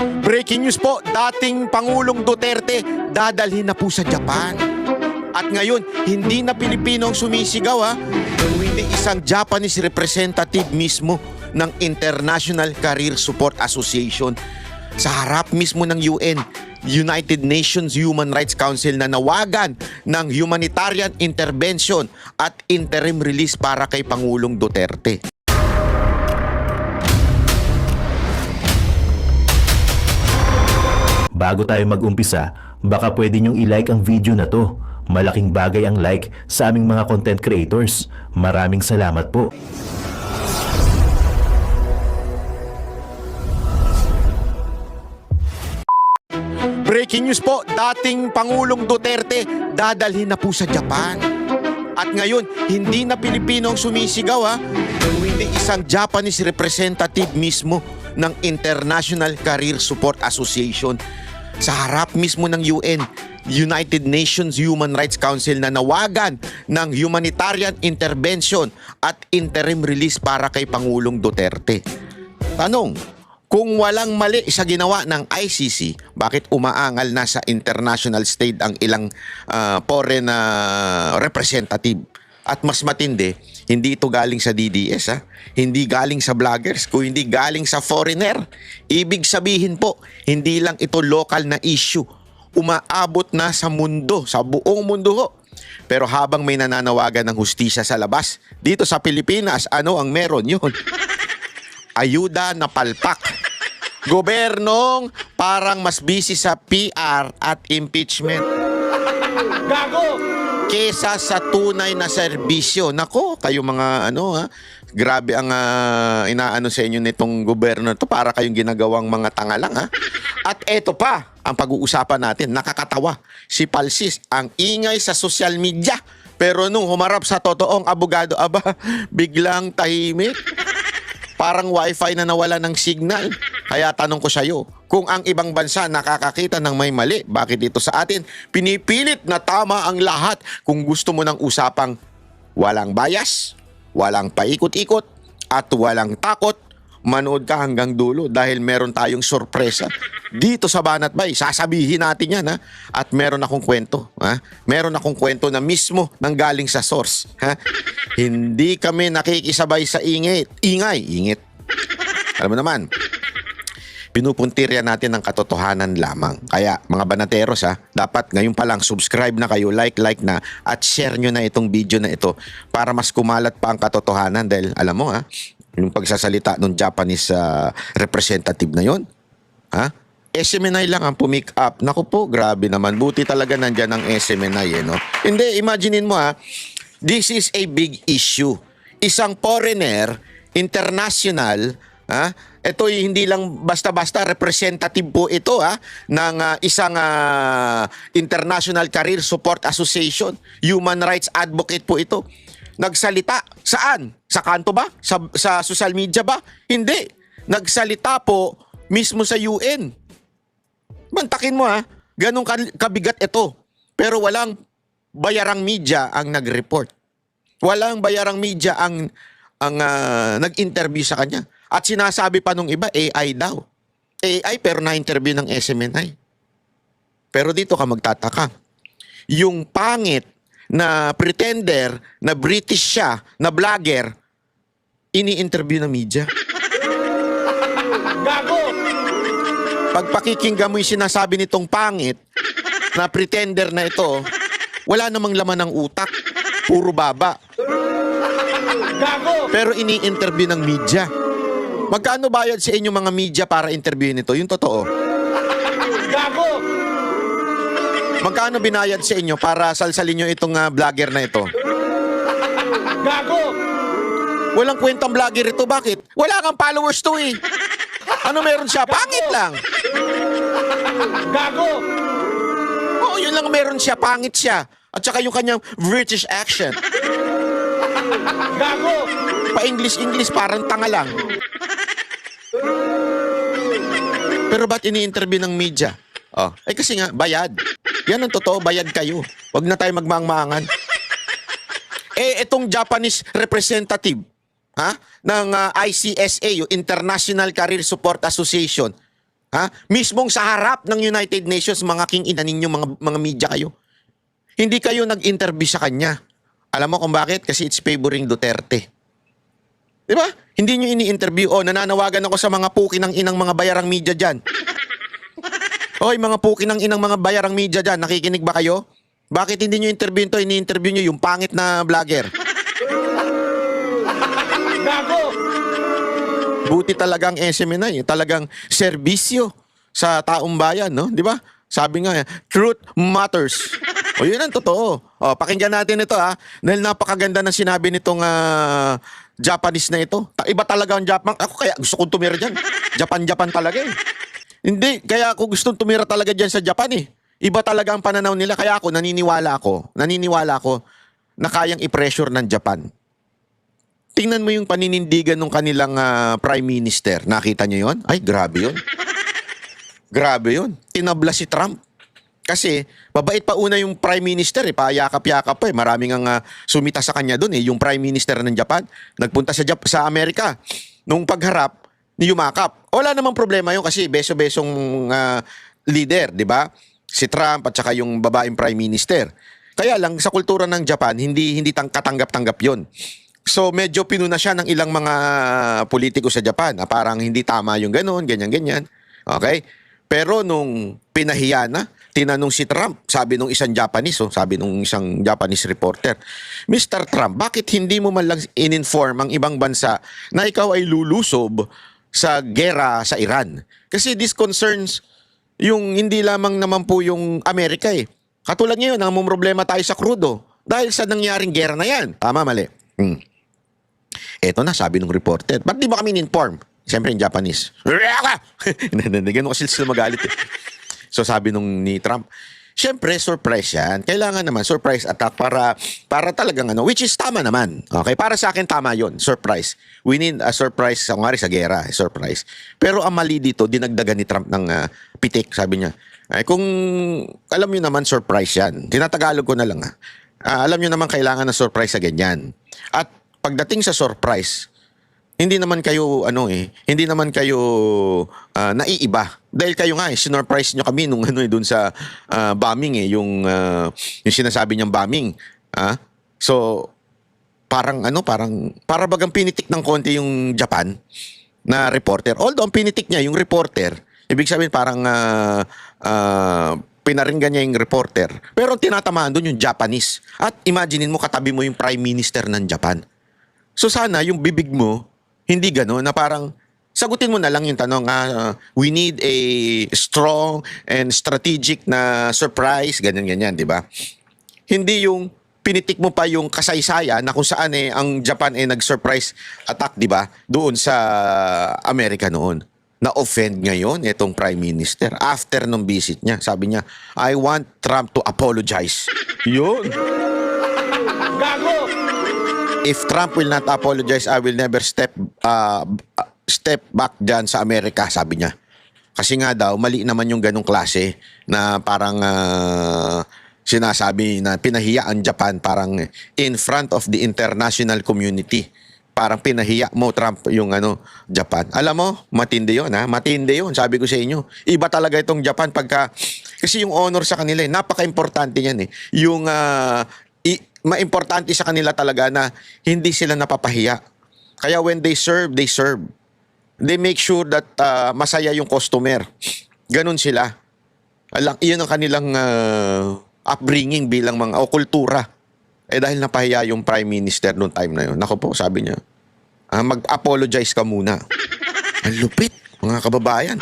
Breaking news po, dating Pangulong Duterte dadalhin na po sa Japan. At ngayon, hindi na Pilipino ang sumisigaw kundi isang Japanese representative mismo ng International Career Support Association sa harap mismo ng UN, United Nations Human Rights Council, na nawagan ng humanitarian intervention at interim release para kay Pangulong Duterte. Bago tayo mag-umpisa, baka pwede nyong i-like ang video na to. Malaking bagay ang like sa aming mga content creators. Maraming salamat po. Breaking news po, dating Pangulong Duterte dadalhin na po sa Japan. At ngayon, hindi na Pilipino ang sumisigaw kundi isang Japanese representative mismo ng International Career Support Association sa harap mismo ng UN, United Nations Human Rights Council, na nawagan ng humanitarian intervention at interim release para kay Pangulong Duterte. Tanong, kung walang mali sa ginawa ng ICC, bakit umaangal na sa international stage ang ilang foreign representative? At mas matindi, hindi ito galing sa DDS, hindi galing sa vloggers, kung hindi galing sa foreigner. Ibig sabihin po, hindi lang ito local na issue. Umaabot na sa mundo, sa buong mundo ho. Pero habang may nananawagan ng hustisya sa labas, dito sa Pilipinas, ano ang meron yun? Ayuda na palpak. Gobernong parang mas busy sa PR at impeachment kesa sa tunay na serbisyo. Nako, kayo mga grabe ang inaano sa inyo nitong gobyerno to, para kayong ginagawang mga tanga lang At eto pa ang pag-uusapan natin, nakakatawa. Si Palsis, ang ingay sa social media, pero nung humarap sa totoong abogado, biglang tahimik. Parang wifi na nawala ng signal. Kaya tanong ko sa iyo, kung ang ibang bansa nakakakita ng may mali, bakit dito sa atin pinipilit na tama ang lahat? Kung gusto mo ng usapang walang bias, walang paikot-ikot, at walang takot, manood ka hanggang dulo dahil meron tayong sorpresa. Dito sa Banat Bay, sasabihin natin yan At meron akong kwento. Meron akong kwento na mismo nang galing sa source. Hindi kami nakikisabay sa ingay. Alam mo naman, pinupuntirya natin ang katotohanan lamang. Kaya mga banateros dapat ngayon pa lang subscribe na kayo, like na, at share nyo na itong video na ito para mas kumalat pa ang katotohanan. Dahil alam mo yung pagsasalita ng Japanese representative na yon, SMNI lang ang pumick up. Naku po, grabe naman. Buti talaga nandyan ang SMNI Hindi, imaginein mo this is a big issue. Isang foreigner, international, ito hindi lang basta-basta, representative po ito ng isang International Career Support Association, human rights advocate po ito. Nagsalita saan? Sa kanto ba? Sa social media ba? Hindi. Nagsalita po mismo sa UN. Mantakin mo ganun kabigat ito. Pero walang bayarang media ang nag-report. Walang bayarang media ang nag-interview sa kanya. At sinasabi pa nung iba, AI daw. AI pero na-interview ng SMNI. Pero dito ka magtataka. Yung pangit na pretender, na British siya, na vlogger, ini-interview ng media. Gago! Pag pakikinggan mo yung sinasabi nitong pangit, na pretender na ito, wala namang laman ng utak. Puro baba. Gago! Pero ini-interview ng media. Magkano bayad sa inyo mga media para interviewin ito? Yung totoo. Gago! Magkano binayad sa inyo para salsalin nyo itong vlogger na ito? Gago! Walang kwentang vlogger ito. Bakit? Wala kang followers to Ano meron siya? Pangit lang. Gago! Oo, yun lang meron siya. Pangit siya. At saka yung kanyang British accent. Gago! Pa-English, parang tanga lang. Pero ba't ini-interview ng media? Kasi nga, bayad. Yan ang totoo, bayad kayo. Huwag na tayo magmaang-maangan. Itong Japanese representative ng ICSA, yung International Career Support Association, Ha? Mismong sa harap ng United Nations, mga king ina ninyo, mga media kayo. Hindi kayo nag-interview sa kanya. Alam mo kung bakit? Kasi it's favoring Duterte. Di ba? Hindi nyo ini-interview. O, nananawagan ako sa mga puki ng inang mga bayarang media dyan. Oy, mga puki ng inang mga bayarang media dyan, nakikinig ba kayo? Bakit hindi nyo interview to? Ini-interview nyo yung pangit na vlogger. Gago! Buti talagang SMNI, talagang serbisyo sa taong bayan, no? Di ba? Sabi nga, truth matters. O yun ang totoo. O, pakinggan natin ito ha. Dahil napakaganda ng sinabi nitong Japanese na ito. Iba talaga ang Japan. Ako kaya gusto kong tumira dyan. Japan talaga eh. Hindi, kaya ako gustong tumira talaga dyan sa Japan eh. Iba talaga ang pananaw nila. Kaya ako, naniniwala ako na kayang i-pressure ng Japan. Tingnan mo yung paninindigan ng kanilang Prime Minister. Nakita niyo yon? Ay, grabe yon. Grabe yon. Tinabla si Trump. Kasi, mabait pa una yung Prime Minister eh. Payakap-yakap pa eh. Maraming ang sumita sa kanya doon eh. Yung Prime Minister ng Japan. Nagpunta sa Amerika. Nung pagharap, yumakap. Wala namang problema yun kasi beso-besong leader, di ba? Si Trump at saka yung babaeng Prime Minister. Kaya lang, sa kultura ng Japan, hindi katanggap-tanggap yon. So medyo pinuna siya ng ilang mga politiko sa Japan na parang hindi tama yung ganun, ganyan-ganyan. Okay? Pero nung pinahiya na, tinanong si Trump, sabi nung isang Japanese reporter, Mr. Trump, bakit hindi mo man lang in-inform ang ibang bansa na ikaw ay lulusob sa gera sa Iran? Kasi this concerns yung hindi lamang naman po yung Amerika eh. Katulad ngayon, ang problema tayo sa crudo dahil sa nangyaring gera na yan. Tama, mali? Eto na, sabi ng reporter. Ba't di ba kami in-inform? Siyempre in Japanese. Ganun kasi sila magalit eh. So sabi nung ni Trump, siyempre surprise yan. Kailangan naman surprise attack para talagang which is tama naman. Okay, para sa akin tama yon, surprise. We need a surprise sa gera, surprise. Pero ang mali dito, dinagdagan ni Trump ng pitik, sabi niya. Ay, kung alam niyo naman surprise yan. Tinatagalog ko na lang alam niyo naman kailangan ng surprise sa ganyan. At pagdating sa surprise, hindi naman kayo naiiba. Dahil kayo nga sinurprise nyo kami nung doon sa bombing yung sinasabi niyang bombing. So para bagang pinitik ng konti yung Japan na reporter. Although ang pinitik niya yung reporter, ibig sabihin parang pinaringgan niya yung reporter. Pero ang tinatamaan doon yung Japanese. At imaginein mo katabi mo yung Prime Minister ng Japan. So sana yung bibig mo, hindi gano'n na parang sagutin mo na lang yung tanong, we need a strong and strategic na surprise, ganyan-ganyan, di ba? Hindi yung pinitik mo pa yung kasaysayan na kung saan ang Japan nag-surprise attack, di ba? Doon sa Amerika noon. Na-offend ngayon itong Prime Minister after nung visit niya. Sabi niya, I want Trump to apologize. Yun. Gago! If Trump will not apologize, I will never step back dyan sa Amerika, sabi niya. Kasi nga daw, mali naman yung ganong klase na parang sinasabi na pinahiya ang Japan parang in front of the international community. Parang pinahiya mo, Trump, yung Japan. Alam mo, matindi yun, matindi yun, sabi ko sa inyo. Iba talaga itong Japan kasi yung honor sa kanila, napaka-importante yan eh. Yung maimportante sa kanila talaga na hindi sila napapahiya. Kaya when they serve. They make sure that masaya yung customer. Ganon sila. Iyon ang kanilang upbringing bilang mga kultura. Dahil napahiya yung Prime Minister noong time na yun. Nako po, sabi niya, mag-apologize ka muna. Ang lupit, mga kababayan.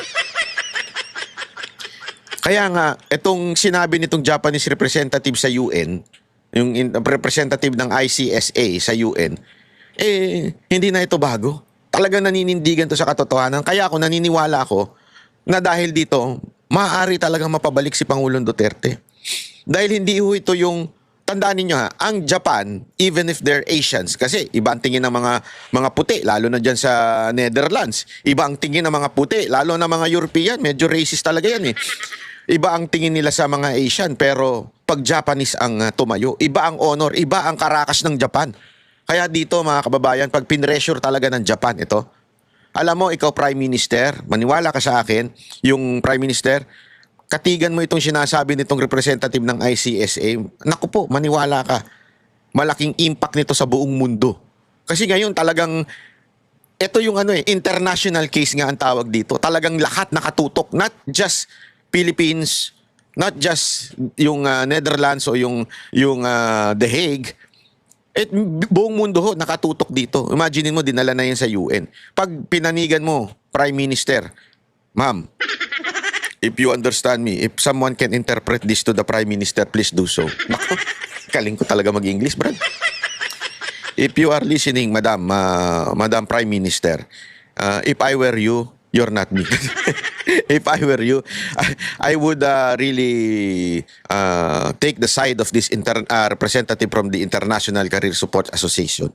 Kaya nga, itong sinabi nitong Japanese representative sa UN, yung representative ng ICSA sa UN, hindi na ito bago. Talagang naninindigan to sa katotohanan. Kaya ako naniniwala ako na dahil dito, maaari talagang mapabalik si Pangulong Duterte. Dahil hindi ito yung, tandaan ninyo ang Japan, even if they're Asians, kasi iba ang tingin ng mga puti, lalo na dyan sa Netherlands. Iba ang tingin ng mga puti, lalo na mga European, medyo racist talaga yan eh. Iba ang tingin nila sa mga Asian, pero pag Japanese ang tumayo, iba ang honor, iba ang karakas ng Japan. Kaya dito mga kababayan, pag pinressure talaga ng Japan ito, Alam mo, ikaw Prime Minister, maniwala ka sa akin, yung Prime Minister, katigan mo itong sinasabi nitong representative ng ICSA. Naku po, maniwala ka. Malaking impact nito sa buong mundo. Kasi ngayon talagang, ito yung international case nga ang tawag dito. Talagang lahat nakatutok, not just Philippines, not just yung Netherlands o yung The Hague. Buong mundo ho, nakatutok dito. Imagine mo, dinala na yan sa UN. Pag pinanigan mo, Prime Minister, ma'am, if you understand me, if someone can interpret this to the Prime Minister, please do so. Naku, kaling ko talaga mag-English, Brad. If you are listening, Madam Prime Minister, if I were you, you're not me. If I were you, I would really take the side of this representative from the International Career Support Association.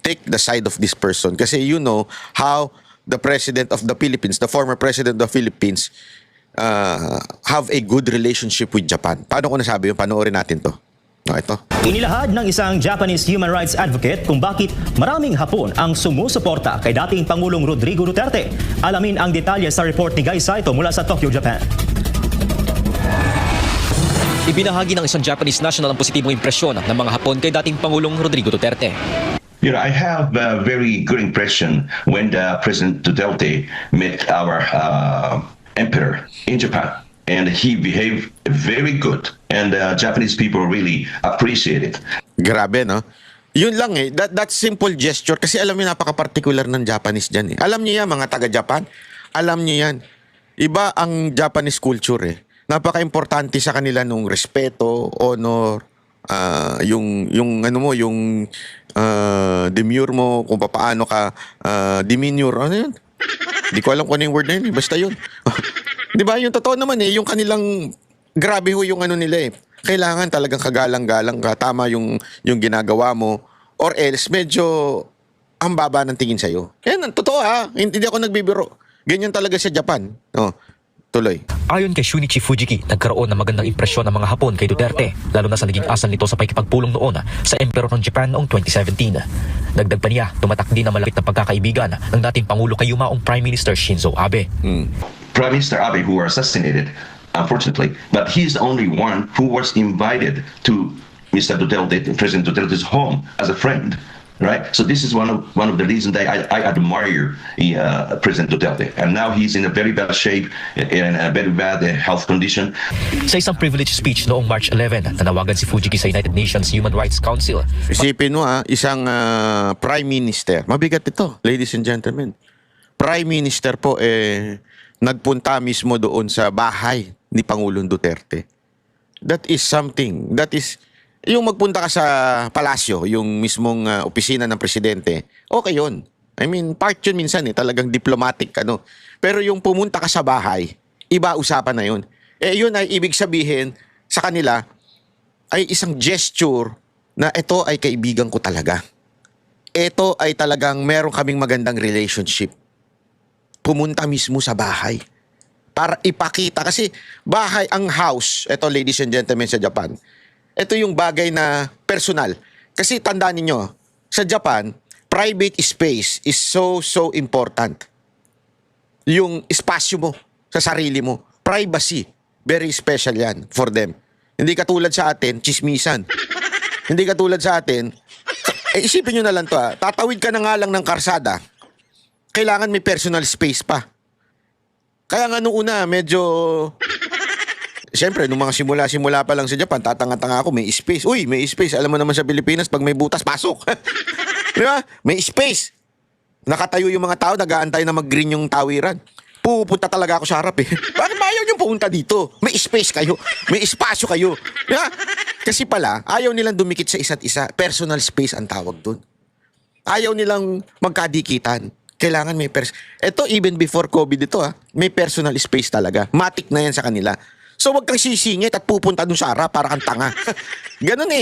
Take the side of this person. Kasi you know how the President of the Philippines, the former President of the Philippines, have a good relationship with Japan. Paano ko nasabi yun? Panoorin natin to. Ito. Inilahad ng isang Japanese human rights advocate kung bakit maraming Hapon ang sumusuporta kay dating Pangulong Rodrigo Duterte. Alamin ang detalye sa report ni Guy Saito mula sa Tokyo, Japan. Ibinahagi ng isang Japanese national ang positibong impresyon ng mga Hapon kay dating Pangulong Rodrigo Duterte. You know, I have a very good impression when President Duterte met our emperor in Japan. And he behaved very good. And Japanese people really appreciate it. Grabe, no? Yun lang that simple gesture. Kasi alam niyo, napaka-particular ng Japanese dyan. Alam niyo yan, mga taga-Japan. Alam niyo yan. Iba ang Japanese culture. Napaka-importante sa kanila nung respeto, honor, yung demure mo, kung paano ka demeanor. Ano yun? Hindi ko alam kung ano yung word na yun. Basta yun. Di ba? Yung totoo naman yung kanilang grabe ho yung nila Kailangan talagang kagalang-galang ka. Tama yung ginagawa mo. Or else, medyo ang baba ng tingin sa'yo. Kaya totoo hindi ako nagbibiro. Ganyan talaga sa Japan. No, tuloy. Ayon kay Shunichi Fujiki, nagkaroon ng magandang impresyon ng mga Hapon kay Duterte, lalo na sa naging asal nito sa pakikipagpulong noon sa Emperor ng Japan noong 2017. Dagdag pa niya, tumatak din ang malapit na pagkakaibigan ng dating Pangulo kay yumaong Prime Minister Shinzo Abe. Prime Minister Abe, who was assassinated, unfortunately, but he's the only one who was invited to Mr. Duterte, President Duterte's home as a friend. Right, so this is one of the reasons that I admire President Duterte, and now he's in a very bad shape, in a very bad health condition. Sa isang privilege speech noong March 11, nanawagan si Fujiki sa United Nations Human Rights Council. Isipin mo isang Prime Minister, mabigat ito, ladies and gentlemen. Prime Minister po nagpunta mismo doon sa bahay ni Pangulong Duterte. That is something. That is yung magpunta ka sa palasyo, yung mismong opisina ng presidente, okay yun. I mean, part yun minsan talagang diplomatic Pero yung pumunta ka sa bahay, iba usapan na yun. Yun ay ibig sabihin sa kanila ay isang gesture na ito ay kaibigan ko talaga. Ito ay talagang meron kaming magandang relationship. Pumunta mismo sa bahay para ipakita. Kasi bahay, ang house, ito ladies and gentlemen sa Japan, ito yung bagay na personal. Kasi tandaan ninyo, sa Japan, private space is so important. Yung espasyo mo sa sarili mo, privacy, very special yan for them. Hindi katulad sa atin, chismisan. Hindi katulad sa atin, isipin nyo na lang to tatawid ka na nga lang ng karsada, kailangan may personal space pa. Kaya nga nung una, medyo siyempre, nung mga simula pa lang sa Japan, tatanga-tanga ako, may space. Uy, may space. Alam mo naman sa Pilipinas, pag may butas, pasok. Di ba? May space. Nakatayo yung mga tao, nag-aantay na mag-green yung tawiran. Pupunta talaga ako sa harap Bakit ba ayaw niyong pumunta dito? May space kayo. May espasyo kayo. Di ba? Kasi pala, ayaw nilang dumikit sa isa't isa. Personal space ang tawag dun. Ayaw nilang magkadikitan. Kailangan may Ito, even before COVID ito may personal space talaga. Matik na yan sa kanila. So wag kang sisingit at pupunta dun sa harap para kang tanga. Ganun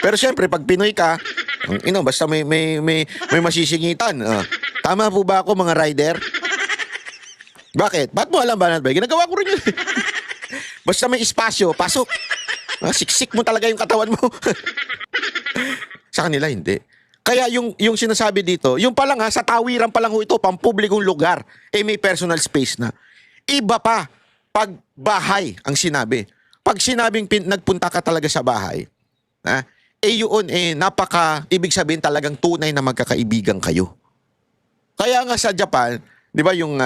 Pero syempre pag Pinoy ka, basta may masisingitan. Tama po ba ako mga rider? Bakit? Ba't mo alam ba? Ginagawa ko rin yun. Basta may espasyo, pasok. Siksik mo talaga yung katawan mo. Sa kanila hindi. Kaya yung sinasabi dito, yung pa lang sa tawiran pa lang ho ito, pampublikong lugar, may personal space na. Iba pa, pag bahay ang sinabi. Pag sinabing nagpunta ka talaga sa bahay, yun, ibig sabihin talagang tunay na magkakaibigan kayo. Kaya nga sa Japan, di ba yung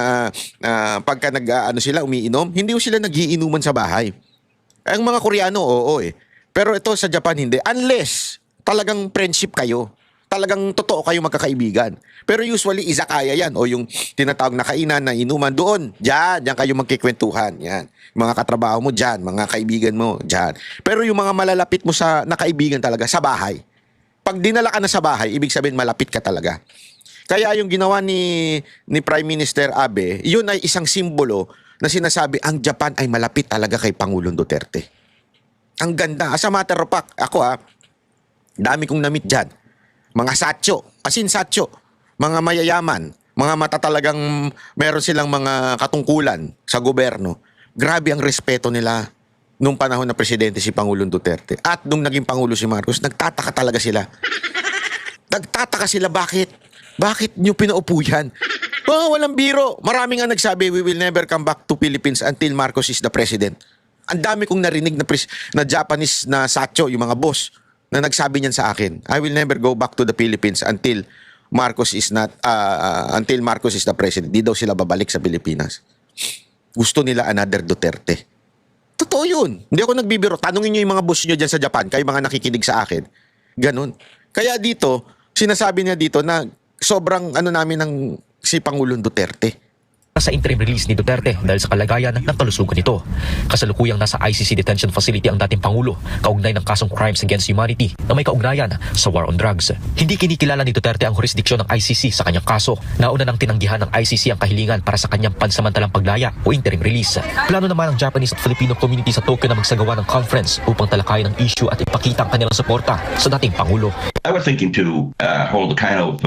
pagka sila umiinom, hindi ko sila nagiinuman sa bahay. Ang mga Koreano, oo Pero ito sa Japan hindi. Unless talagang friendship kayo. Talagang totoo kayo magkakaibigan. Pero usually izakaya yan o yung tinatawag na kainan na inuman doon. Diyan kayo magkikwentuhan. Yan. Mga katrabaho mo diyan, mga kaibigan mo diyan. Pero yung mga malalapit mo sa nakaibigan talaga sa bahay. Pag dinala ka na sa bahay, ibig sabihin malapit ka talaga. Kaya yung ginawa ni Prime Minister Abe, yun ay isang simbolo na sinasabi ang Japan ay malapit talaga kay Pangulong Duterte. Ang ganda. As a matter of fact, ako dami kong na-meet dyan. Mga satcho, satcho, mga mayayaman, mga mata talagang meron silang mga katungkulan sa gobyerno. Grabe ang respeto nila nung panahon na presidente si Pangulong Duterte. At nung naging Pangulo si Marcos, nagtataka talaga sila. Nagtataka sila, bakit? Bakit nyo pinaupo yan? Walang biro. Marami nga nagsabi, we will never come back to Philippines until Marcos is the president. Ang dami kong narinig na Japanese na satcho, yung mga boss, na nagsabi niyan sa akin, I will never go back to the Philippines until Marcos is the president. Di daw sila babalik sa Pilipinas. Gusto nila another Duterte. Totoo yun. Hindi ako nagbibiro. Tanungin nyo yung mga boss nyo dyan sa Japan, kayo mga nakikinig sa akin. Ganon. Kaya dito, sinasabi niya dito na sobrang namin ng si Pangulong Duterte. Sa interim release ni Duterte dahil sa kalagayan ng kalusugan nito. Kasalukuyang nasa ICC detention facility ang dating Pangulo kaugnay ng kasong crimes against humanity na may kaugnayan sa war on drugs. Hindi kinikilala ni Duterte ang jurisdiksyon ng ICC sa kanyang kaso. Nauna nang tinanggihan ng ICC ang kahilingan para sa kanyang pansamantalang paglaya o interim release. Plano naman ng Japanese at Filipino community sa Tokyo na magsagawa ng conference upang talakayin ang issue at ipakita ang kanilang suporta sa dating Pangulo. I was thinking to hold a kind of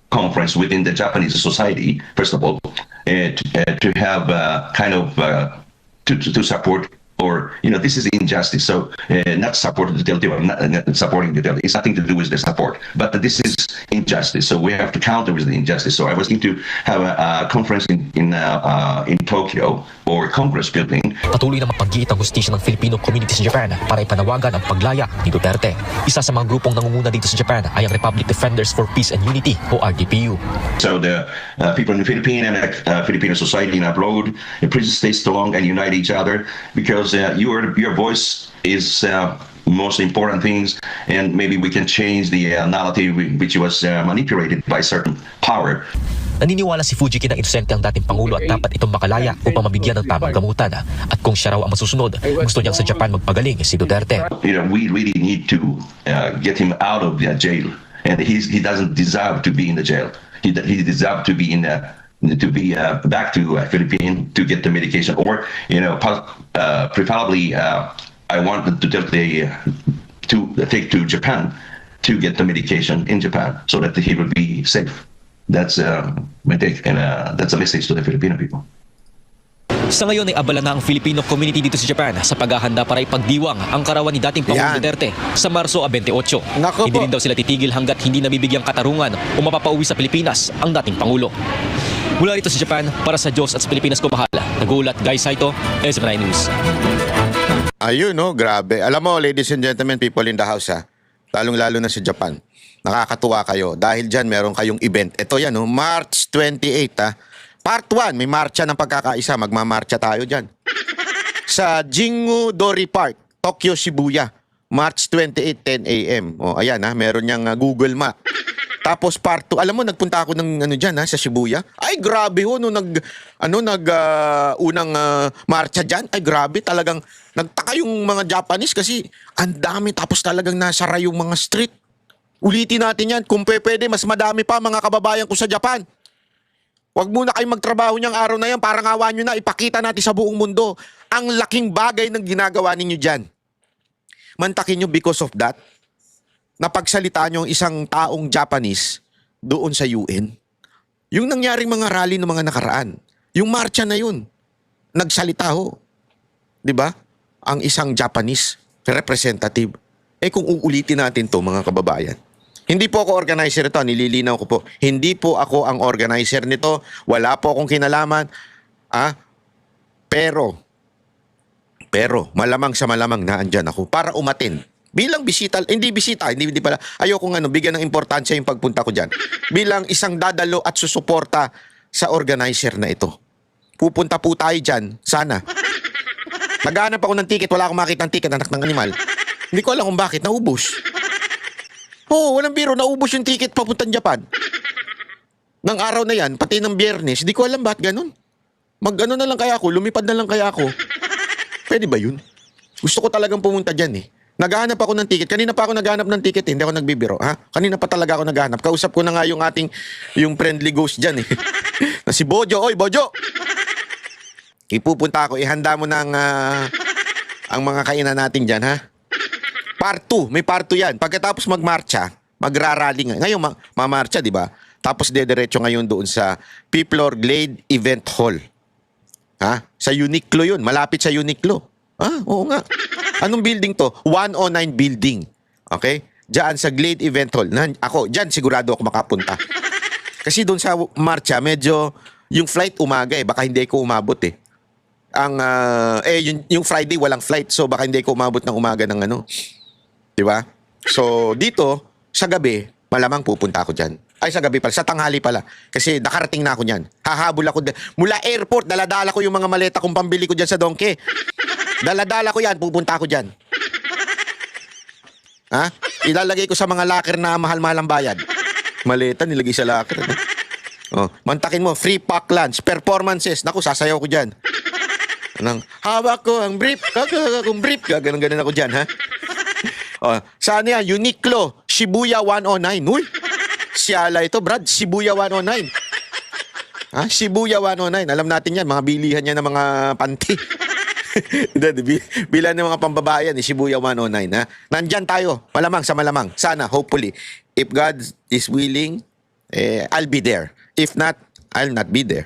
conference within the Japanese society, first of all, to have kind of to support, or this is injustice. So not support the Duterte, not supporting the Duterte. It's nothing to do with the support, but this is injustice. So we have to counter with the injustice. So I was thinking to have a conference in Tokyo or Congress building. Patuloy na mapag-iit ang hustisya ng Filipino community sa Japan para ipanawagan ang paglaya ni Duterte. Isa sa mga grupong nangunguna dito sa Japan ay ang Republic Defenders for Peace and Unity o RDPU. So the people in the Philippines and Filipino society and abroad, please stay strong and unite each other, because your voice is most important things, and maybe we can change the narrative which was manipulated by certain power. Naniniwala si Fujiki na inosente ang dating Pangulo at dapat itong makalaya upang mabigyan ng tamang gamutan. At kung siya raw ang masusunod, gusto niyang sa Japan magpagaling si Duterte. We really need to get him out of the jail, and he doesn't deserve to be in the jail. He deserves to be back to Philippines to get the medication, or preferably I want Duterte to take to Japan to get the medication in Japan so that he will be safe. That's my take, and that's a message to the Filipino people. Sa ngayon ay abala na ang Filipino community dito sa Japan sa paghahanda para ipagdiwang ang karawan ni dating Pangulong Yan. Duterte sa Marso 28. Nako Hindi po. rin daw sila titigil hanggat hindi nabibigyang katarungan o mapapauwi sa Pilipinas ang dating Pangulo. Mula rito sa Japan, para sa Diyos at sa Pilipinas ko bahala. Nagulat, Guy Saito, SMNI News. Ayun, grabe. Alam mo, ladies and gentlemen, people in the house, lalong-lalo na sa Japan. Nakakatuwa kayo dahil dyan meron kayong event. Ito yan, March 28, Part 1, may marcha ng pagkakaisa. Magmamarcha tayo dyan. Sa Jingu Dori Park, Tokyo, Shibuya. March 28, 10 a.m. Ayan, meron niyang Google Map. Tapos part 2, alam mo, nagpunta ako ng dyan, sa Shibuya. Ay, grabe nung unang marcha dyan. Ay, grabe, talagang nagtaka yung mga Japanese kasi ang dami, tapos talagang nasara yung mga street. Ulitin natin yan. Kung pwede, mas madami pa mga kababayan ko sa Japan. Huwag muna kayong magtrabaho niyang araw na yan. Parang awa nyo na, ipakita natin sa buong mundo ang laking bagay ng ginagawa ninyo dyan. Mantakin nyo because of that. Napagsalitaan yung isang taong Japanese doon sa UN. Yung nangyaring mga rally ng mga nakaraan. Yung marcha na yun. Nagsalita ho. Diba? Ang isang Japanese representative. Kung uulitin natin to mga kababayan, Hindi po ako organizer nito, nililinaw ko po. Hindi po ako ang organizer nito. Wala po akong kinalaman. Pero malamang sa malamang na andyan ako para umatin. Bilang bisita, hindi pala. Ayokong bigyan ng importansya yung pagpunta ko dyan. Bilang isang dadalo at susuporta sa organizer na ito. Pupunta po tayo dyan, sana. Naghahanap ako ng ticket, wala akong makita ng ticket, anak ng animal. Hindi ko alam kung bakit, naubos. Oo, walang biro, naubos yung ticket papuntang Japan. Nang araw na yan, pati ng Biyernes, hindi ko alam bakit ganun. Mag-ano na lang kaya ako, lumipad na lang kaya ako. Pwede ba yun? Gusto ko talagang pumunta dyan eh. Naghahanap ako ng ticket. Kanina pa ako naghahanap ng ticket eh. Hindi ako nagbibiro. Kanina pa talaga ako naghahanap. Kausap ko na nga yung friendly ghost dyan eh. Na si Bojo. Oy, Bojo! Ipupunta ako. Ihanda mo ng ang mga kainan natin dyan, ha? Part 2. May part 2 yan. Pagkatapos magmarcha, magrarally nga. Ngayon, mamarcha, di ba? Tapos dediretso ngayon doon sa Piplor Glade Event Hall. Sa Uniqlo yun. Malapit sa Uniqlo. Oo nga. Anong building to? 109 building. Okay? Diyan sa Glade Event Hall. Ako, diyan sigurado ako makapunta. Kasi doon sa marcha, medyo yung flight umaga eh. Baka hindi ko umabot eh. Yung Friday walang flight. So baka hindi ko umabot ng umaga ng Di ba? So dito, sa gabi, malamang pupunta ako diyan. Ay, sa gabi pala. Sa tanghali pala. Kasi nakarating na ako niyan. Hahabol ako. Mula airport, daladala ko yung mga maleta kung pambili ko dyan sa Donkey. Daladala ko yan. Pupunta ako dyan. Ilalagay ko sa mga locker na mahal-mahal ang bayad. Maleta, nilagay sa locker. Mantakin mo, free pack lunch, performances. Naku, sasayaw ko dyan. Hawak ko ang brief. Kung brief. Ganun-ganun ako dyan, ha? Saan yan? Uniqlo, Shibuya 109. Uy! Siyala ito, Brad. Shibuya 109. Shibuya 109. Alam natin yan. Mga bilihan yan ng mga panty. Bilan ng mga pambabae yan. Shibuya 109. Nandyan tayo. Malamang sa malamang. Sana, hopefully. If God is willing, I'll be there. If not, I'll not be there.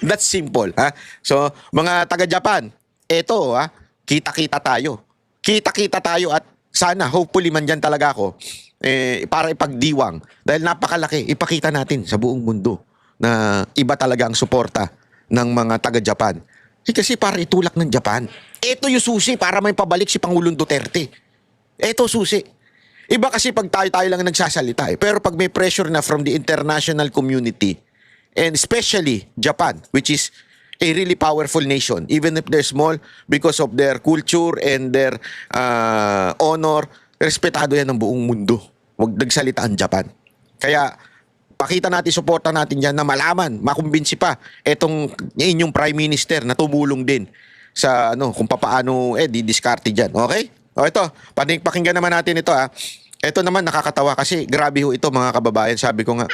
That's simple. So, mga taga-Japan, eto, kita-kita tayo. Kita-kita tayo at sana, hopefully, mandyan talaga ako. Para ipagdiwang. Dahil napakalaki, ipakita natin sa buong mundo na iba talaga ang suporta ng mga taga-Japan. Kasi para itulak ng Japan. Ito yung susi para may pabalik si Pangulong Duterte. Ito susi. Iba kasi pag tayo lang nagsasalita eh. Pero pag may pressure na from the international community, and especially Japan, which is a really powerful nation, even if they're small, because of their culture and their honor, respetado yan ng buong mundo. Huwag nagsalita ang Japan. Kaya, pakita natin, suporta natin dyan na malaman, makumbinsi pa etong inyong Prime Minister na tumulong din sa kung papaano didiskarte dyan. Okay? Ito, pakinggan naman natin ito Ito naman nakakatawa kasi grabe ho ito mga kababayan. Sabi ko nga,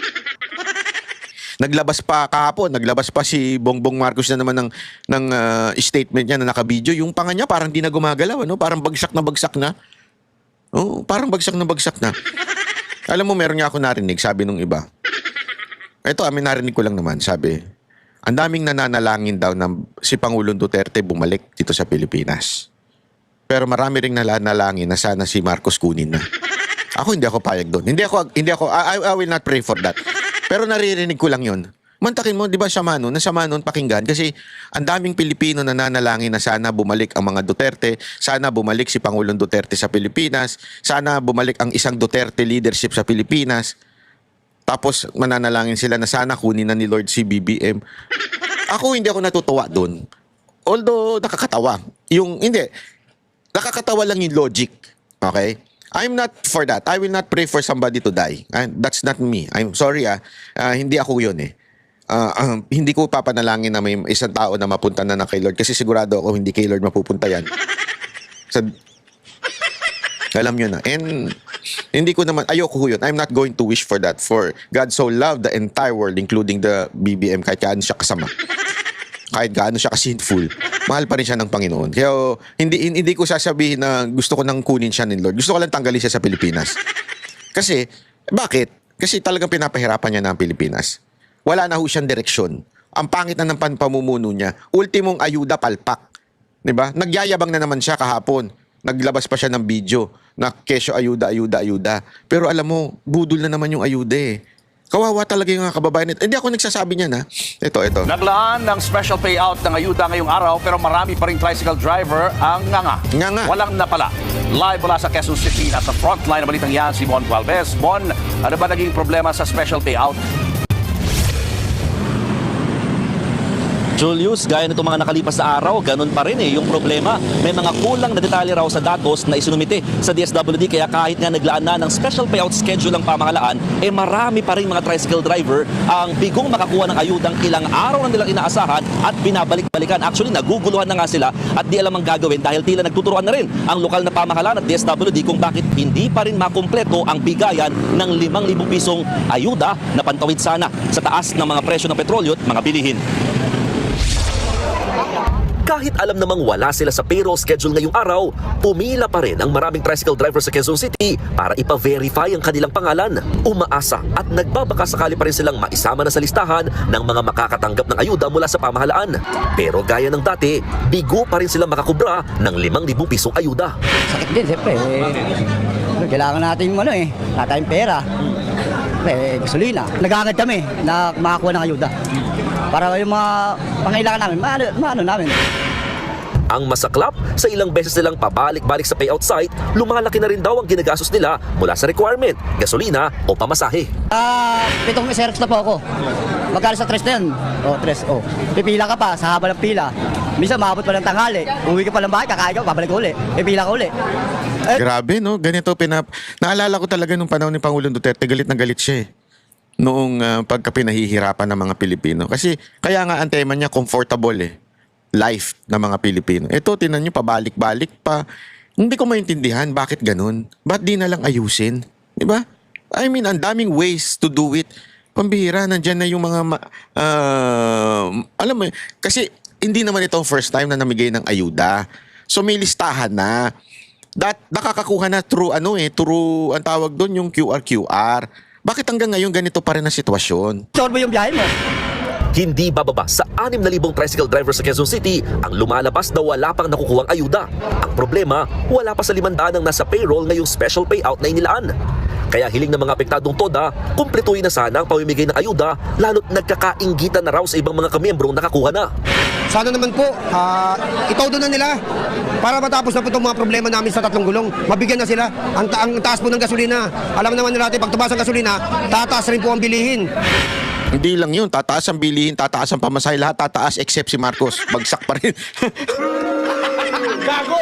naglabas pa si Bongbong Marcos na naman ng statement niya na naka-video. Yung panga niya parang di na gumagalaw, parang bagsak na. Parang bagsak na. Alam mo, meron nga ako narinig, sabi nung iba. Ito, narinig ko lang naman, sabi, ang daming nananalangin daw na si Pangulong Duterte bumalik dito sa Pilipinas. Pero marami ring nananalangin na sana si Marcos kunin na. Ako hindi ako payag doon. I will not pray for that. Pero naririnig ko lang yun. Mantakin mo, di ba sama nun pakinggan kasi ang daming Pilipino na nananalangin na sana bumalik ang mga Duterte, sana bumalik si Pangulong Duterte sa Pilipinas, sana bumalik ang isang Duterte leadership sa Pilipinas. Tapos mananalangin sila na sana kunin na ni Lord si BBM. Ako hindi ako natutuwa doon. Although nakakatawa. Nakakatawa lang yung logic. Okay? I'm not for that. I will not pray for somebody to die. That's not me. I'm sorry hindi ako yun eh. Hindi ko papanalangin na may isang tao na mapunta na kay Lord kasi sigurado ako hindi kay Lord mapupunta yan. Alam nyo na. And hindi ko naman, ayoko ko yun. I'm not going to wish for that. For God so loved the entire world, including the BBM, kahit gaano siya kasama. Kahit gaano siya ka-sinful, mahal pa rin siya ng Panginoon. Kaya hindi ko sasabihin na gusto ko nang kunin siya ni Lord. Gusto ko lang tanggalin siya sa Pilipinas. Kasi, bakit? Kasi talagang pinapahirapan niya na ang Pilipinas. Wala na ho siyang direksyon. Ang pangit na ng pamumuno niya. Ultimong ayuda palpak. Diba? Nagyayabang na naman siya kahapon. naglabas pa siya ng video na kesyo ayuda, ayuda, ayuda. Pero alam mo, budol na naman yung ayuda eh. Kawawa talaga yung mga kababayan. Hindi ako nagsasabi niyan ha. Ito. Naglaan ng special payout ng ayuda ngayong araw pero marami pa rin tricycle driver ang nganga. Walang napala. Live mula sa Quezon City at sa frontline na balitang yan si Mon Gualvez. Mon, ano ba naging problema sa special payout? Julius, gaya nitong mga nakalipas na araw, ganun pa rin yung problema. May mga kulang na detalye raw sa datos na isinumite sa DSWD kaya kahit nga naglaan na ng special payout schedule ang pamahalaan, marami pa rin mga tricycle driver ang bigong makakuha ng ayudang ilang araw na nilang inaasahan at binabalik-balikan. Actually, naguguluhan na nga sila at di alam ang gagawin dahil tila nagtuturuan na rin ang lokal na pamahalaan at DSWD kung bakit hindi pa rin makumpleto ang bigayan ng 5,000 pisong ayuda na pantawid sana sa taas ng mga presyo ng petrolyo at mga bilihin. Kahit alam namang wala sila sa payroll schedule ngayong araw, pumila pa rin ang maraming tricycle driver sa Quezon City para ipa-verify ang kanilang pangalan. Umaasa at nagbabaka sakali pa rin silang maisama na sa listahan ng mga makakatanggap ng ayuda mula sa pamahalaan. Pero gaya ng dati, bigo pa rin silang makakubra ng 5,000 pisong ayuda. Sakit din, siyempre. Kailangan natin wala tayong pera. Gasolina. Nag-aangad kami na makakuha ng ayuda. Para yung mga pangailangan namin, maano namin. Ang masaklap, sa ilang beses nilang pabalik-balik sa payout site, lumalaki na rin daw ang ginagastos nila mula sa requirement, gasolina o pamasahe. 7 Xerox na po ako. Magkano sa 3 na yun? 3. Pipila ka pa sa haba ng pila. Minsan maabot pa ng tanghali. Uwi ka pa ng bahay, kakain ka, babalik ka uli. Pipila ka uli. Grabe, no? Ganito naalala ko talaga nung panahon ni Pangulong Duterte, galit na galit siya eh. Noong pagka pinahihirapan ng mga Pilipino. Kasi kaya nga ang tema niya, comfortable life ng mga Pilipino. Ito, tinan nyo, pabalik-balik pa. Hindi ko maintindihan bakit ganun. Ba't di na lang ayusin? Diba? I mean, ang daming ways to do it. Pambihira, nandyan na yung mga... alam mo, kasi hindi naman ito ang first time na namigay ng ayuda. So may listahan na. Nakakakuha na through, through, ang tawag doon, yung QR. Bakit hanggang ngayon ganito pa rin ang sitwasyon? Sure mo yung biyahe mo? Hindi bababa sa 6,000 tricycle driver sa Quezon City ang lumalabas na wala pang nakukuhang ayuda. Ang problema, wala pa sa 500 ang nasa payroll ngayong special payout na inilaan. Kaya hiling ng mga apektadong TODA, kumpletuhin na sana ang pamimigay ng ayuda lalo't nagkakainggitan na raw sa ibang mga kamiyembrong nakakuha na. Sana naman po, itodo na nila para matapos na po itong mga problema namin sa 3 gulong. Mabigyan na sila. Ang taas po ng gasolina. Alam naman nila natin, pag tumaas ang gasolina, tataas rin po ang bilihin. Hindi lang yun, tataas ang bilihin, tataas ang pamasahe, lahat tataas except si Marcos. Bagsak pa rin. Gago!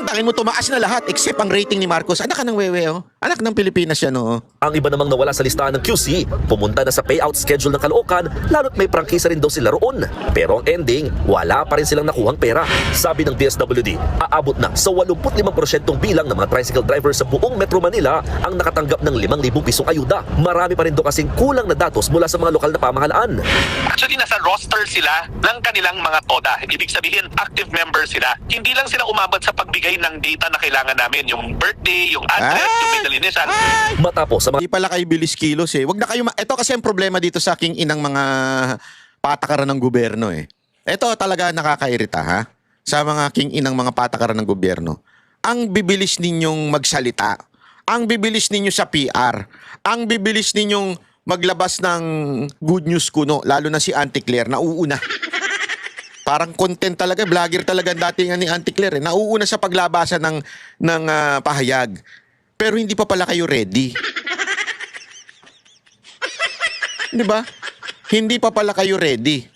Tangin mo, tumaas na lahat except ang rating ni Marcos. Anak ka ng wewe, Anak ng Pilipinas yan, Ang iba namang nawala sa listahan ng QC, pumunta na sa payout schedule ng Caloocan, lalo't may prangkisa rin daw sila roon. Pero ang ending, wala pa rin silang nakuhang pera. Sabi ng DSWD, aabot na sa 85% bilang ng mga tricycle drivers sa buong Metro Manila ang nakatanggap ng 5,000 pisong ayuda. Marami pa rin daw kasing kulang na datos mula sa mga lokal na pamahalaan. Actually, nasa roster sila ng kanilang mga TODA. Ibig sabihin, active member sila. Hindi lang sila umabot sa pagbigay ng data na kailangan namin. Yung birthday, yung address, yung may dalinisan. Matapos sa mga Hindi pala kayo bilis kilos Wag na kayo ito kasi ang problema dito sa aking inang mga patakaran ng gobyerno Ito talaga nakakairita sa mga king inang mga patakaran ng gobyerno. Ang bibilis ninyong magsalita. Ang bibilis ninyo sa PR. Ang bibilis ninyong maglabas ng good news kuno, lalo na si Auntie Claire, nauuna. Parang content talaga, vlogger talaga dating ni Auntie Claire. Nauuna sa paglabasan ng pahayag. Pero hindi pa pala kayo ready. Di ba? Hindi pa pala kayo ready.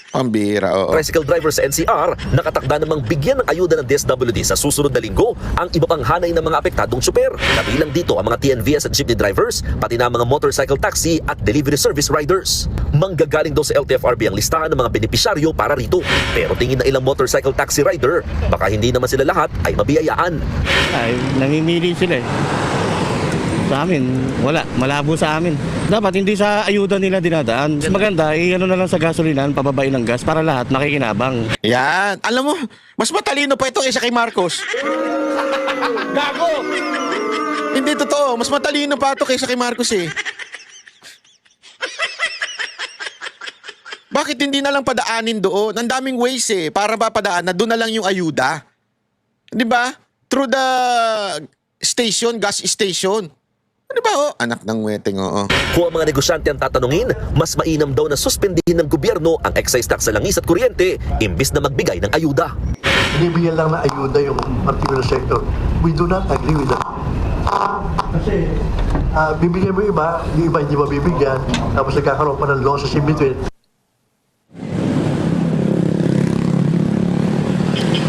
Pambira, oo. tricycle driver sa NCR, nakatakda namang bigyan ng ayuda ng DSWD sa susunod na linggo ang iba pang hanay ng mga apektadong tsuper. Kabilang dito ang mga TNVS at jeepney drivers, pati na mga motorcycle taxi at delivery service riders. Manggagaling daw sa LTFRB ang listahan ng mga benepisyaryo para rito. Pero tingin na ilang motorcycle taxi rider, baka hindi naman sila lahat ay mabiyayaan. Ay, namimili sila Sa amin, wala. Malabo sa amin. Dapat hindi sa ayuda nila dinadaan. Mas maganda, ano na lang sa gasolinan, pababain ng gas para lahat makikinabang. Yan. Alam mo, mas matalino pa ito kaysa kay Marcos. Gago! Hindi totoo. Mas matalino pa ito kaysa kay Marcos Bakit hindi na lang padaanin doon? Ang daming ways para papadaan na doon na lang yung ayuda. Di ba? Through the station, gas station. Di ba, oh? Anak ng weteng, oo. Kung ang mga negosyante ang tatanungin, mas mainam daw na suspendihin ng gobyerno ang excise tax sa langis at kuryente imbis na magbigay ng ayuda. Binibigyan lang na ayuda yung particular sector. We do not agree with that. Kasi bibigyan mo iba, yung iba hindi mabibigyan, tapos nagkakaroon pa ng losses in between.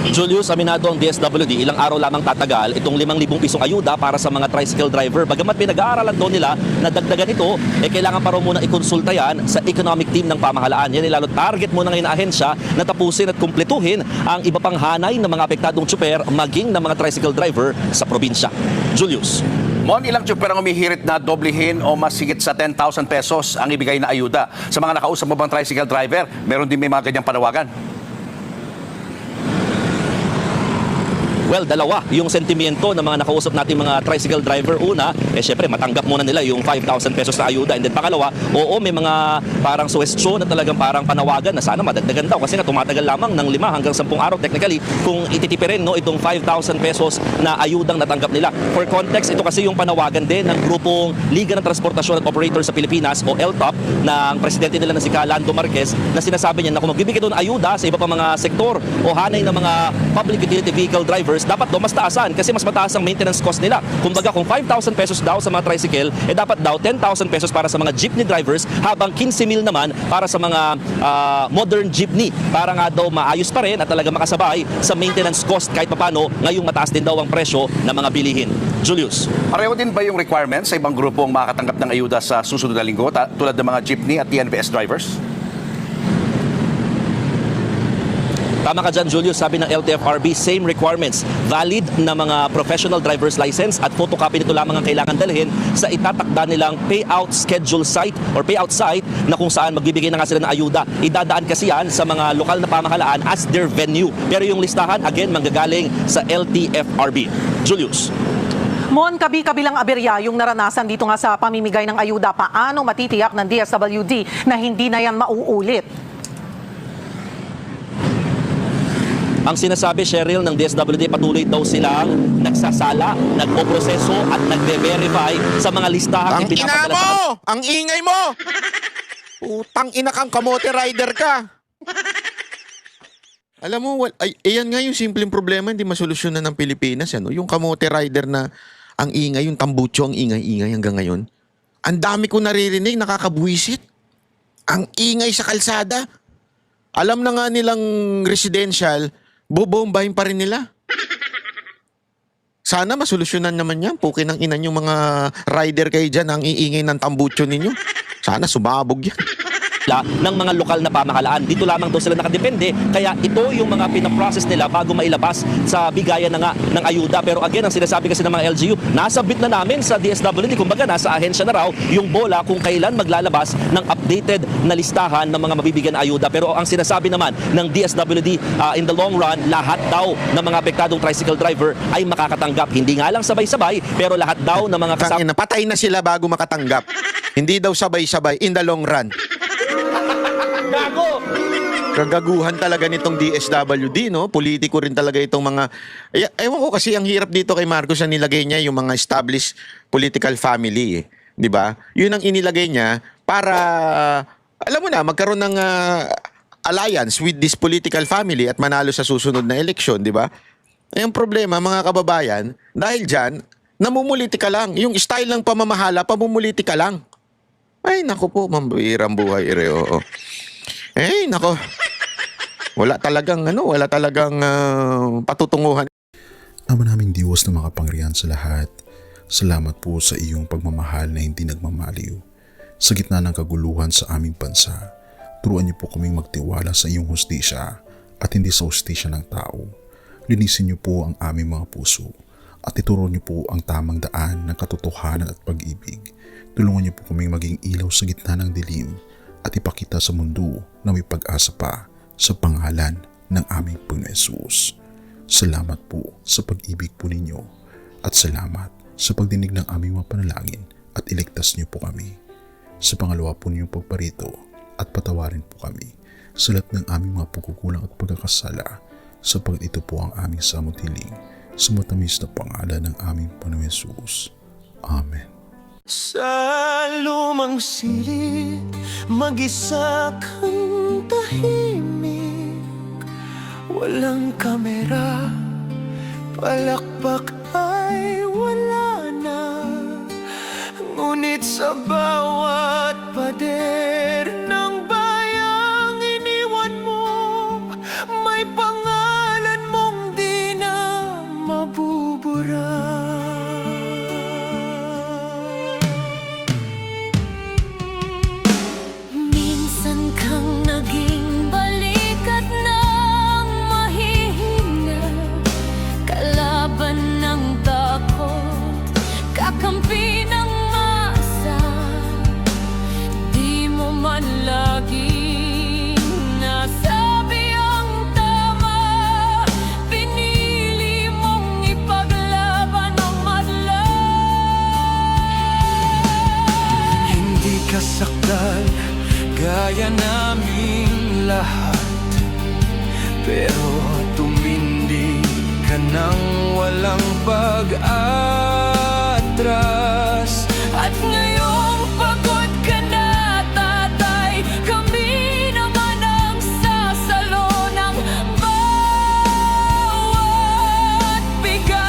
Julius, aminado ang DSWD, ilang araw lamang tatagal itong 5,000 pisong ayuda para sa mga tricycle driver. Bagamat pinag-aaralan doon nila na dagdagan ito, kailangan pa raw muna ikonsulta yan sa economic team ng pamahalaan. Yan lalo target muna ngayon na ahensya na tapusin at kumpletuhin ang iba pang hanay ng mga apektadong tsuper maging ng mga tricycle driver sa probinsya. Julius. Mon, ilang tsuper ang umihirit na doblehin o mas higit sa 10,000 pesos ang ibigay na ayuda? Sa mga nakausap mo bang tricycle driver, meron din may mga ganyang panawagan? Well, dalawa yung sentimiento ng mga nakausap nating mga tricycle driver. Una, syempre matanggap muna nila yung 5,000 pesos na ayuda. And then pangalawa, oo, may mga parang suwestyon na talagang parang panawagan na sana madagdagan daw. Kasi nga tumatagal lamang ng 5 hanggang 10 araw technically kung ititipirin no, itong 5,000 pesos na ayudang natanggap nila. For context, ito kasi yung panawagan din ng grupong Liga ng Transportasyon at Operators sa Pilipinas o LTOP ng presidente nila na si Lando Marquez na sinasabi niya na kung magbibigay doon ayuda sa iba pa mga sektor o hanay ng mga public utility vehicle drivers, dapat daw mas taasan kasi mas mataas ang maintenance cost nila. Kumbaga kung 5,000 pesos daw sa mga tricycle, dapat daw 10,000 pesos para sa mga jeepney drivers habang 15,000 naman para sa mga modern jeepney. Para nga daw maayos pa rin at talaga makasabay sa maintenance cost kahit papano ngayong mataas din daw ang presyo ng mga bilihin. Julius. Pareho din ba yung requirements sa ibang grupong makakatanggap ng ayuda sa susunod na linggo tulad ng mga jeepney at TNVS drivers? Tama ka dyan, Julius. Sabi ng LTFRB, same requirements. Valid na mga professional driver's license at photocopy nito lamang ang kailangan dalhin sa itatakda nilang payout schedule site or payout site na kung saan magbibigay na nga sila ng ayuda. Idadaan kasi yan sa mga lokal na pamahalaan as their venue. Pero yung listahan, again, manggagaling sa LTFRB. Julius. Mon, kabi-kabilang aberya yung naranasan dito nga sa pamimigay ng ayuda. Paano matitiyak ng DSWD na hindi na yan mauulit? Ang sinasabi, Cheryl, ng DSWD, patuloy daw silang nagsasala, nagpoproseso at nagbe-verify sa mga listahan. Ang ina mo! Ang ingay mo! Utang ina kang kamote rider ka! Alam mo, ayan nga yung simpleng problema, hindi masolusyonan ng Pilipinas. Ano? Yung kamote rider na ang ingay, yung tambucho, ang ingay-ingay hanggang ngayon. Ang dami ko naririnig, nakakabuwisit. Ang ingay sa kalsada. Alam na nga nilang residential, bobombahin pa rin nila. Sana masolusyonan naman yan. Puki ng inan yung mga rider kayo dyan ang iingay ng tambucho ninyo. Sana sumabog yan. Ng mga lokal na pamahalaan. Dito lamang daw sila nakadepende. Kaya ito yung mga pinaprocess nila bago mailabas sa bigayan na nga ng ayuda. Pero again, ang sinasabi kasi ng mga LGU, nasabit na namin sa DSWD. Kumbaga, nasa ahensya na raw yung bola kung kailan maglalabas ng updated na listahan ng mga mabibigyan na ayuda. Pero ang sinasabi naman ng DSWD, in the long run, lahat daw ng mga apektadong tricycle driver ay makakatanggap. Hindi nga lang sabay-sabay, pero lahat daw ng mga kasama. Patay na sila bago makatanggap. Hindi daw sabay-sabay in the long run. Gago! Kagaguhan talaga nitong DSWD, no? Politiko rin talaga itong mga... Ewan ko kasi ang hirap dito kay Marcos na nilagay niya yung mga established political family, eh. Di ba? Yun ang inilagay niya para, alam mo na, magkaroon ng alliance with this political family at manalo sa susunod na eleksyon, di ba? Ang problema, mga kababayan, dahil dyan, namumuliti ka lang. Yung style ng pamamahala, pamumuliti ka lang. Ay, naku po, mambirang buhay, oo. Eh, nako. Wala talagang patutunguhan. Ama naming Diyos na makapangyarihan sa lahat, salamat po sa iyong pagmamahal na hindi nagmamaliw. Sa gitna ng kaguluhan sa aming bansa, turuan niyo po kaming magtiwala sa iyong hustisya at hindi sa hustisya ng tao. Linisin niyo po ang aming mga puso at ituro niyo po ang tamang daan ng katotohanan at pag-ibig. Tulungan niyo po kaming maging ilaw sa gitna ng dilim at ipakita sa mundo na may pag-asa pa sa pangalan ng aming Panginoon Hesus. Salamat po sa pag-ibig po ninyo at salamat sa pagdinig ng aming mga panalangin at iligtas niyo po kami. Sa pangalawa po niyong pagparito at patawarin po kami sa lahat ng aming mga pagkukulang at pagkakasala sapagkat ito po ang aming samot hiling sa matamis na pangalan ng aming Panginoong Hesus. Amen. Sa lumang silid, mag-isa kang tahimik. Walang kamera, palakpak ay wala na. Ngunit sa bawat pader ng bayang iniwan mo, may pangalan mong di na mabubura. Minsan kang naging balikat ng mahihina, kalaban ng takot, kakampi ng masa. Di mo man laging nasabi ang tama, pinili mong ipaglaban ang madla. Hindi ka sakdal gaya naming lahat, pero tumindi ka nang walang pag-atras. At ngayong pagod ka na, tatay, kami naman ang sasalo ng bawat bigat.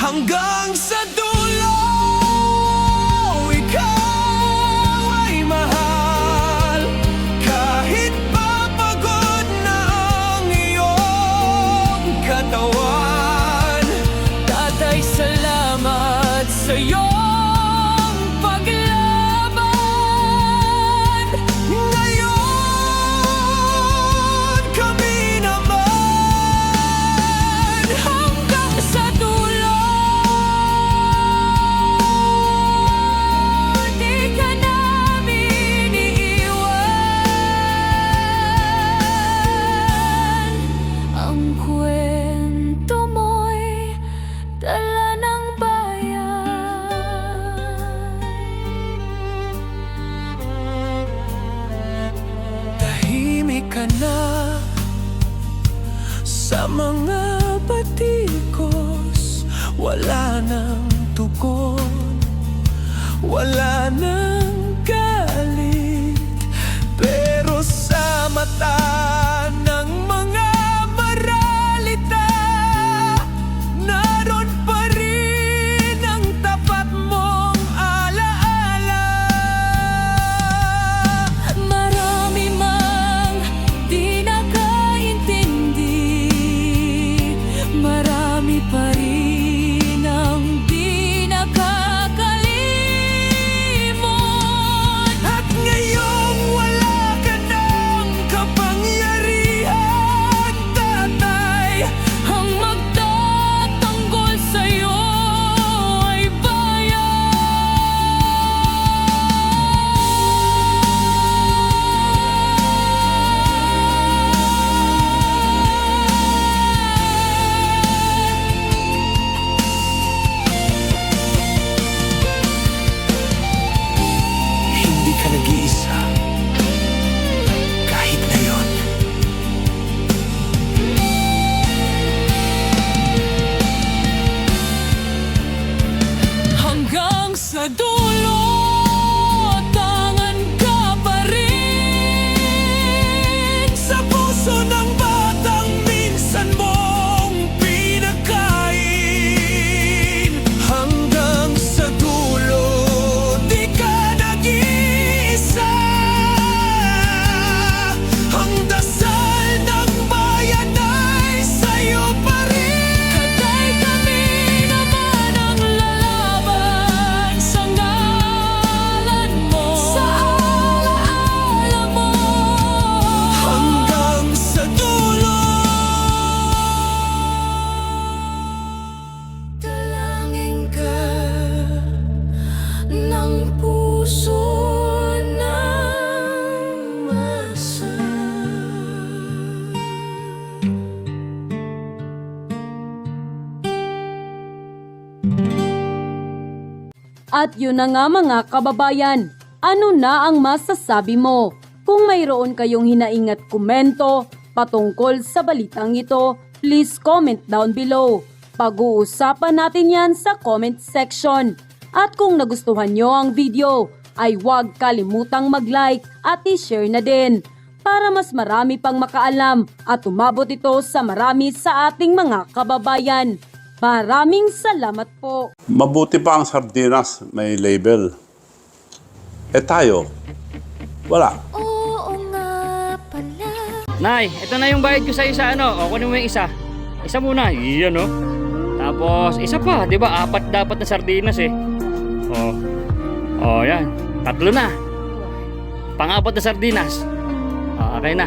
Hanggang sa dulo, ikaw ay mahal. Kahit papagod na ang iyong katawan. Tatay, salamat sa iyong paglaban. Ngayon, kami naman hanggang sa dulo. Di ka namin iiwan. Ang kwento mo'y dala ng bayan. Tahimik ka na sa mga batikos. Wala nang tugon, wala nang galit, pero sa mata ng mga maralita, naroon pa rin ang tapat mong alaala. Marami mang di nakaintindi, marami pa rin ang di nakakalimot. At ngayong wala ka ng kapangyarihan, tatay, Ang magtatanggol sa'yo ay hindi ka nag-iisa. Kahit ngayon. hanggang sa dulo, tangan ka pa rin. Sa puso ng batang minsan mong pinagkain. Hanggang sa dulo, di ka nag-iisa. Ang dasal ng bayan ay sa'yo pa rin. Katay, kami naman ang lalaban sa ngalan mo, sa alaala mo. Hanggang sa dulo. Dalangin ka ng puso ng masa. At yun na nga mga kababayan, ano na ang masasabi mo? Kung mayroon kayong hinaingat komento patungkol sa balitang ito, please comment down below. Pag-uusapan natin yan sa comment section. At kung nagustuhan nyo ang video, ay huwag kalimutang mag-like at i-share na din para mas marami pang makaalam at umabot ito sa marami sa ating mga kababayan. Maraming salamat po. Mabuti pa ang sardinas, may label. Tayo, wala. Nay, ito na yung bayad ko sa isa, ano? O, kunin mo yung isa. Isa muna, iyan, no? Tapos, isa pa, di ba? 4 dapat na sardinas, eh. Yan. 3 na. Pang-4 na sardinas. Okay na.